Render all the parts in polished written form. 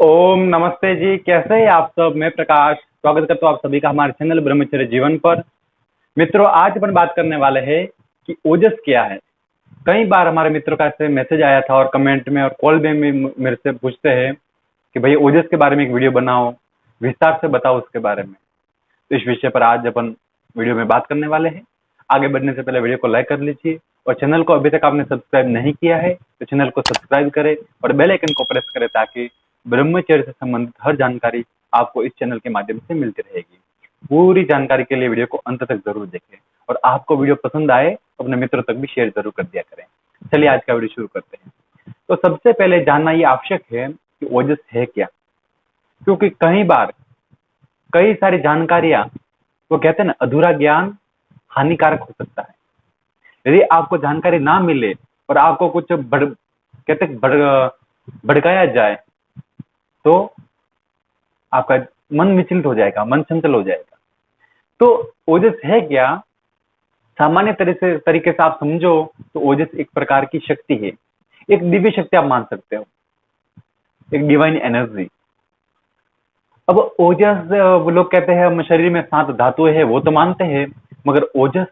ओम नमस्ते जी। कैसे हैं आप सब? मैं प्रकाश स्वागत करता हूँ आप सभी का हमारे चैनल ब्रह्मचर्य जीवन पर। मित्रों, आज अपन बात करने वाले हैं कि ओजस क्या है। कई बार हमारे मित्रों का ऐसे मैसेज आया था और कमेंट में और कॉल में मेरे से पूछते हैं कि भाई ओजस के बारे में एक वीडियो बनाओ, विस्तार से बताओ उसके बारे में। तो इस विषय पर आज अपन वीडियो में बात करने वाले हैं। आगे बढ़ने से पहले वीडियो को लाइक कर लीजिए और चैनल को अभी तक आपने सब्सक्राइब नहीं किया है तो चैनल को सब्सक्राइब करें और बेल आइकन को प्रेस करें ताकि ब्रह्मचर्य से संबंधित हर जानकारी आपको इस चैनल के माध्यम से मिलती रहेगी। पूरी जानकारी के लिए वीडियो को अंत तक जरूर देखें और आपको वीडियो पसंद आए तो अपने मित्रों तक भी शेयर जरूर कर दिया करें। चलिए आज का वीडियो शुरू करते हैं। तो सबसे पहले जानना ये आवश्यक है कि ओजस है क्या, क्योंकि कई बार कई सारी जानकारियां, वो कहते हैं ना, अधूरा ज्ञान हानिकारक हो सकता है। यदि आपको जानकारी ना मिले और आपको कुछ भड़काया जाए तो आपका मन विचलित हो जाएगा, मन चंचल हो जाएगा। तो ओजस है क्या? सामान्य तरीके से आप समझो तो ओजस एक प्रकार की शक्ति है, एक दिव्य शक्ति आप मान सकते हो, एक डिवाइन एनर्जी। अब ओजस, वो लोग कहते हैं हम शरीर में 7 धातुएं हैं, वो तो मानते हैं, मगर ओजस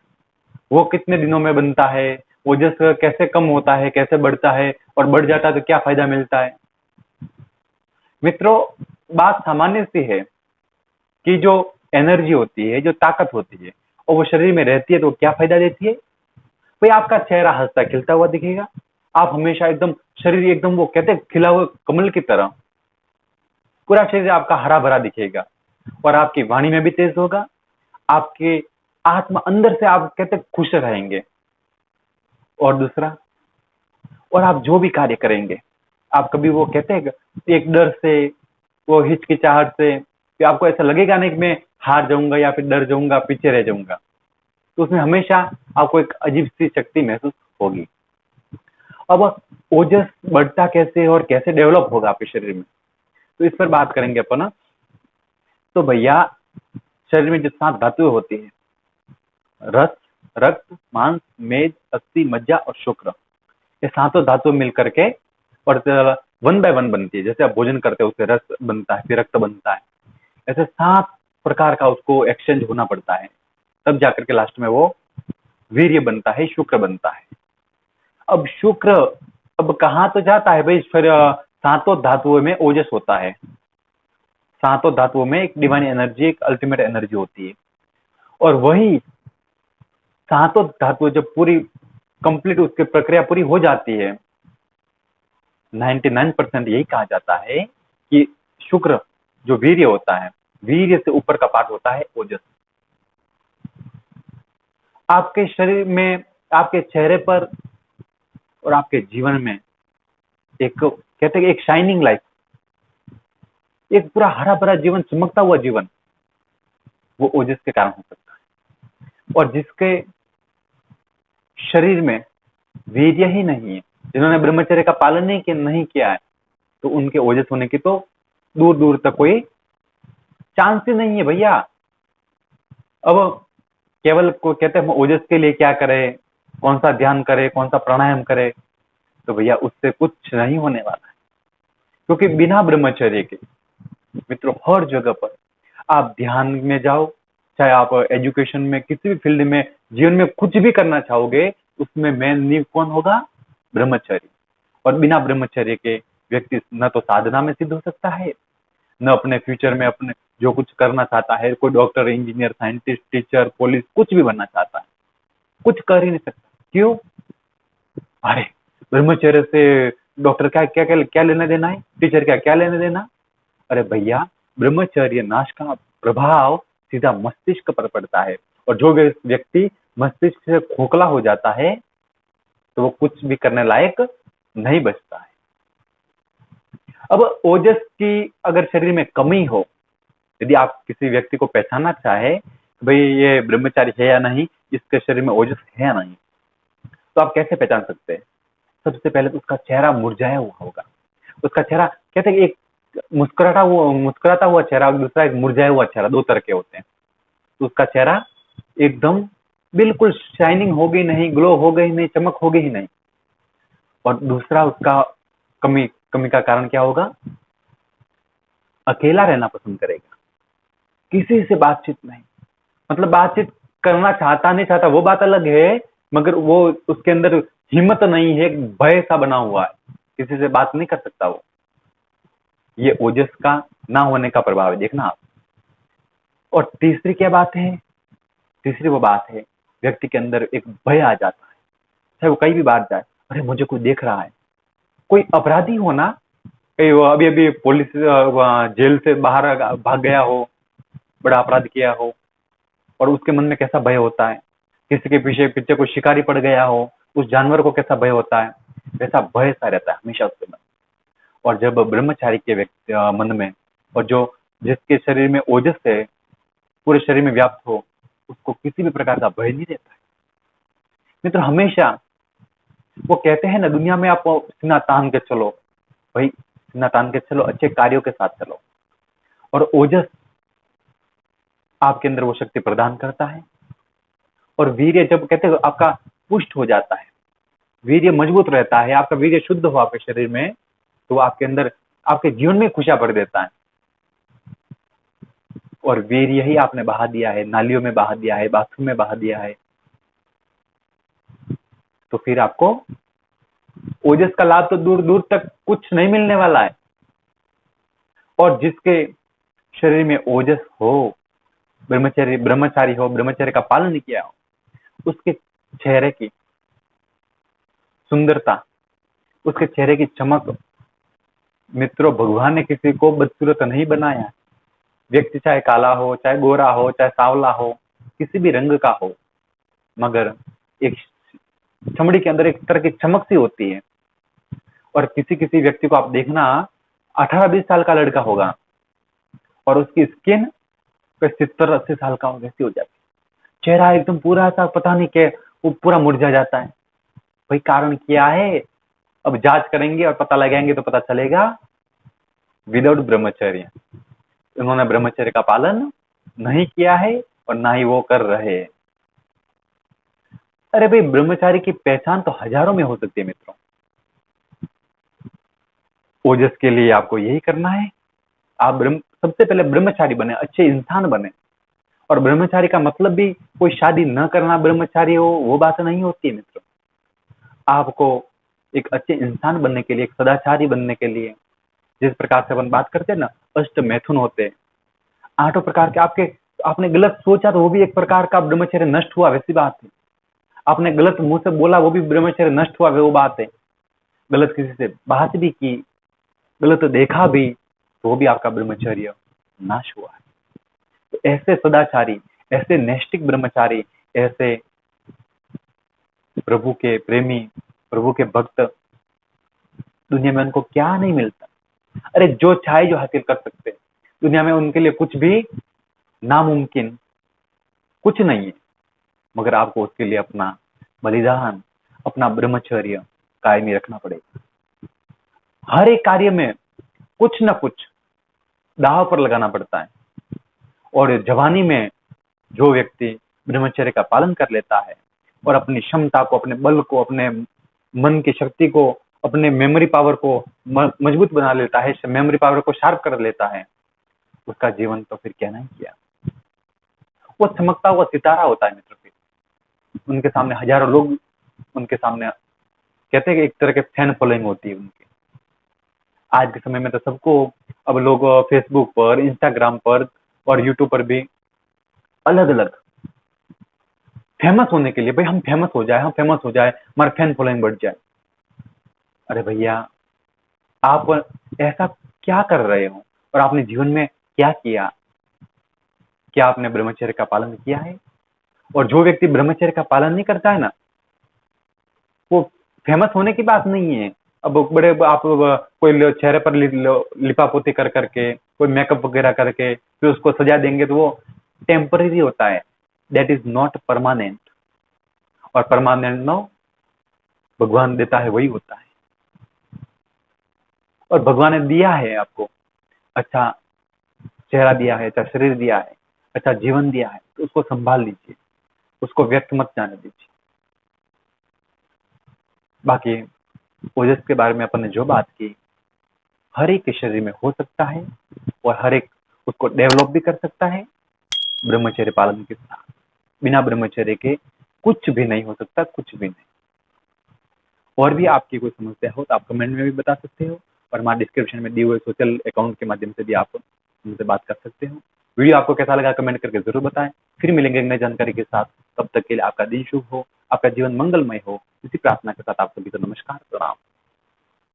वो कितने दिनों में बनता है, ओजस कैसे कम होता है, कैसे बढ़ता है, और बढ़ जाता है तो क्या फायदा मिलता है। मित्रों, बात सामान्य सी है कि जो एनर्जी होती है, जो ताकत होती है, और वो शरीर में रहती है तो क्या फायदा देती है। भाई, आपका चेहरा हंसता खिलता हुआ दिखेगा, आप हमेशा एकदम, शरीर एकदम, वो कहते हैं खिला हुआ कमल की तरह, पूरा शरीर आपका हरा भरा दिखेगा और आपकी वाणी में भी तेज होगा, आपके आत्मा अंदर से, आप कहते खुश रहेंगे। और दूसरा, और आप जो भी कार्य करेंगे, आप कभी, वो कहते हैं, एक डर से, वो हिचकिचाहट से, कि आपको ऐसा लगेगा नहीं कि मैं हार जाऊंगा या फिर डर जाऊंगा, पीछे रह जाऊंगा। तो उसमें हमेशा आपको एक अजीब सी शक्ति महसूस होगी। अब ओजस बढ़ता कैसे और कैसे डेवलप होगा आपके शरीर में, तो इस पर बात करेंगे अपन ना। तो भैया, शरीर में जो 7 धातुएं होती है, रस, रक्त, मांस, मेद, अस्थि, मज्जा और शुक्र, ये 7 धातु मिल करके और 1 बाय 1 बनती है। जैसे आप भोजन करते हो, उससे रस बनता है, फिर रक्त बनता है, ऐसे 7 प्रकार का उसको एक्सचेंज होना पड़ता है, तब जाकर के लास्ट में वो वीर्य बनता है, शुक्र बनता है। अब शुक्र, अब कहाँ तो जाता है भाई, फिर 7 धातुओं में ओजस होता है। 7 धातुओं में एक डिवाइन एनर्जी, एक अल्टीमेट एनर्जी होती है, और वही 7 धातुएं जब पूरी कंप्लीट, उसकी प्रक्रिया पूरी हो जाती है, 99% यही कहा जाता है कि शुक्र, जो वीर्य होता है, वीर्य से ऊपर का पार्ट होता है ओजस। आपके शरीर में, आपके चेहरे पर और आपके जीवन में एक, कहते हैं, एक शाइनिंग लाइफ, एक पूरा हरा भरा जीवन, चमकता हुआ जीवन, वो ओजस के कारण हो सकता है। और जिसके शरीर में वीर्य ही नहीं है, जिन्होंने ब्रह्मचर्य का पालन नहीं किया है, तो उनके ओजस होने की तो दूर दूर तक कोई चांस ही नहीं है भैया। अब केवल को कहते हैं हम ओजस के लिए क्या करें, कौन सा ध्यान करें, कौन सा प्राणायाम करें, तो भैया उससे कुछ नहीं होने वाला है। क्योंकि बिना ब्रह्मचर्य के मित्रों, हर जगह पर आप ध्यान में जाओ, चाहे आप एजुकेशन में, किसी भी फील्ड में, जीवन में कुछ भी करना चाहोगे, उसमें मेन नींव कौन होगा? ब्रह्मचर्य। और बिना ब्रह्मचर्य के व्यक्ति न तो साधना में सिद्ध हो सकता है, न अपने फ्यूचर में अपने जो कुछ करना चाहता है, कोई doctor, engineer, scientist, teacher, police, कुछ भी बनना चाहता है, कुछ कर ही नहीं सकता। क्यों? अरे, ब्रह्मचर्य से डॉक्टर क्या क्या क्या, क्या लेना देना है, टीचर क्या क्या लेना देना। अरे भैया, ब्रह्मचर्य नाश का प्रभाव सीधा मस्तिष्क पर पड़ता है, और जो व्यक्ति मस्तिष्क से खोखला हो जाता है तो वो कुछ भी करने लायक नहीं बचता है। अब ओजस की अगर शरीर में कमी हो, यदि आप किसी व्यक्ति को पहचानना चाहे भाई ये ब्रह्मचारी है या नहीं, इसके शरीर में ओजस है या नहीं, तो आप कैसे पहचान सकते हैं? सबसे पहले तो उसका चेहरा मुरझाया हुआ होगा। उसका चेहरा, कहते हैं, एक मुस्कुराता हुआ चेहरा और दूसरा एक मुरझाया हुआ चेहरा, 2 तरह के होते हैं। तो उसका चेहरा एकदम बिल्कुल शाइनिंग हो गई नहीं, ग्लो हो गई नहीं, चमक हो गई ही नहीं। और दूसरा, उसका कमी का कारण क्या होगा? अकेला रहना पसंद करेगा, किसी से बातचीत नहीं। मतलब बातचीत करना चाहता नहीं चाहता वो बात अलग है, मगर वो उसके अंदर हिम्मत नहीं है, एक भय सा बना हुआ है, किसी से बात नहीं कर सकता वो। ये ओजस का ना होने का प्रभाव है, देखना आप। और तीसरी क्या बात है? तीसरी वो बात है, व्यक्ति के अंदर एक भय आ जाता है, चाहे वो कहीं भी बात जाए, अरे मुझे कोई देख रहा है। कोई अपराधी हो ना, वो अभी अभी पुलिस जेल से बाहर भाग गया हो, बड़ा अपराध किया हो, और उसके मन में कैसा भय होता है, किसी के पीछे पीछे कोई शिकारी पड़ गया हो, उस जानवर को कैसा भय होता है, वैसा भय सा रहता है हमेशा उसके मन। और जब ब्रह्मचारी के व्यक्ति मन में, और जो जिसके शरीर में ओजस है पूरे शरीर में व्याप्त हो, उसको किसी भी प्रकार का भय नहीं रहता है मित्र। हमेशा वो कहते हैं ना, दुनिया में आप सीना तान के चलो भाई, सीना तान के चलो, अच्छे कार्यों के साथ चलो। और ओजस आपके अंदर वो शक्ति प्रदान करता है। और वीर्य, जब कहते हैं आपका पुष्ट हो जाता है, वीर्य मजबूत रहता है, आपका वीर्य शुद्ध हो आपके शरीर में, तो आपके अंदर आपके जीवन में खुशियां भर देता है। और वीर्य ही आपने बहा दिया है, नालियों में बहा दिया है, बाथरूम में बहा दिया है, तो फिर आपको ओजस का लाभ तो दूर दूर तक कुछ नहीं मिलने वाला है। और जिसके शरीर में ओजस हो, ब्रह्मचारी हो, ब्रह्मचर्य का पालन नहीं किया हो, उसके चेहरे की सुंदरता, उसके चेहरे की चमक, मित्रों भगवान ने किसी को बदसूरत नहीं बनाया। व्यक्ति चाहे काला हो, चाहे गोरा हो, चाहे सांवला हो, किसी भी रंग का हो, मगर एक चमड़ी के अंदर एक तरह की चमक सी होती है। और किसी किसी व्यक्ति को आप देखना, 18-20 साल का लड़का होगा और उसकी स्किन 70-80 साल का वैसी हो जाती है, चेहरा एकदम पूरा सा पता नहीं क्या, वो पूरा मुरझा जाता है। भाई कारण क्या है? अब जांच करेंगे और पता लगाएंगे तो पता चलेगा, विदाउट ब्रह्मचर्य, उन्होंने ब्रह्मचर्य का पालन नहीं किया है और ना ही वो कर रहे हैं। अरे भाई, ब्रह्मचारी की पहचान तो हजारों में हो सकती है मित्रों। ओजस के लिए आपको यही करना है, आप सबसे पहले ब्रह्मचारी बने, अच्छे इंसान बने। और ब्रह्मचारी का मतलब भी कोई शादी न करना ब्रह्मचारी हो, वो बात नहीं होती है मित्रों। आपको एक अच्छे इंसान बनने के लिए, एक सदाचारी बनने के लिए, जिस प्रकार से अपन बात करते हैं ना, अष्ट मैथुन होते हैं, 8 प्रकार के आपके, आपने गलत सोचा तो वो भी एक प्रकार का ब्रह्मचर्य नष्ट हुआ, वैसी बात है। आपने गलत मुंह से बोला, वो भी ब्रह्मचर्य नष्ट हुआ, वो बात है। गलत किसी से बात भी की, गलत देखा भी, तो वो भी आपका ब्रह्मचर्य नाश हुआ है। तो ऐसे सदाचारी, ऐसे नैष्ठिक ब्रह्मचारी, ऐसे प्रभु के प्रेमी, प्रभु के भक्त, दुनिया में उनको क्या नहीं मिलता। अरे जो चाहे जो हासिल कर सकते, दुनिया में उनके लिए कुछ भी नामुमकिन कुछ नहीं है, मगर आपको उसके लिए अपना बलिदान, अपना ब्रह्मचर्य कायमी रखना पड़ेगा। हर एक कार्य में कुछ न कुछ दांव पर लगाना पड़ता है। और जवानी में जो व्यक्ति ब्रह्मचर्य का पालन कर लेता है और अपनी क्षमता को, अपने बल को, अपने मन की शक्ति को, अपने मेमोरी पावर को मजबूत बना लेता है, मेमोरी पावर को शार्प कर लेता है, उसका जीवन तो फिर कहना ही किया। वो चमकता हुआ सितारा होता है मित्र। फिर उनके सामने हजारों लोग, उनके सामने कहते हैं कि एक तरह के फैन फॉलोइंग होती है उनकी। आज के समय में तो सबको, अब लोग फेसबुक पर, इंस्टाग्राम पर और यूट्यूब पर भी अलग अलग फेमस होने के लिए, भाई हम फेमस हो जाए, हम फेमस हो जाए, हमारा फैन फॉलोइंग बढ़ जाए। अरे भैया, आप ऐसा क्या कर रहे हो और आपने जीवन में क्या किया? क्या आपने ब्रह्मचर्य का पालन किया है? और जो व्यक्ति ब्रह्मचर्य का पालन नहीं करता है ना, वो फेमस होने की बात नहीं है। अब बड़े आप कोई चेहरे पर लिपा पोती कर करके, कोई मेकअप वगैरह करके फिर उसको सजा देंगे, तो वो टेम्पररी होता है, दैट इज नॉट परमानेंट। और परमानेंट नो भगवान देता है वही होता है। और भगवान ने दिया है आपको अच्छा चेहरा दिया है, अच्छा शरीर दिया है, अच्छा जीवन दिया है, तो उसको संभाल लीजिए, उसको व्यर्थ मत जाने दीजिए। बाकी ओजस के बारे में अपन ने जो बात की, हर एक के शरीर में हो सकता है, और हर एक उसको डेवलप भी कर सकता है ब्रह्मचर्य पालन के साथ। बिना ब्रह्मचर्य के कुछ भी नहीं हो सकता, कुछ भी नहीं। और भी आपकी कोई समस्या हो तो आप कमेंट में भी बता सकते हो, और हमारे डिस्क्रिप्शन में दिए हुए सोशल अकाउंट के माध्यम से भी आप हमसे बात कर सकते हो। वीडियो आपको कैसा लगा कमेंट करके जरूर बताएं। फिर मिलेंगे नई जानकारी के साथ। तब तक के लिए आपका दिन शुभ हो, आपका जीवन मंगलमय हो, इसी प्रार्थना के साथ आप सभी को नमस्कार, प्रणाम।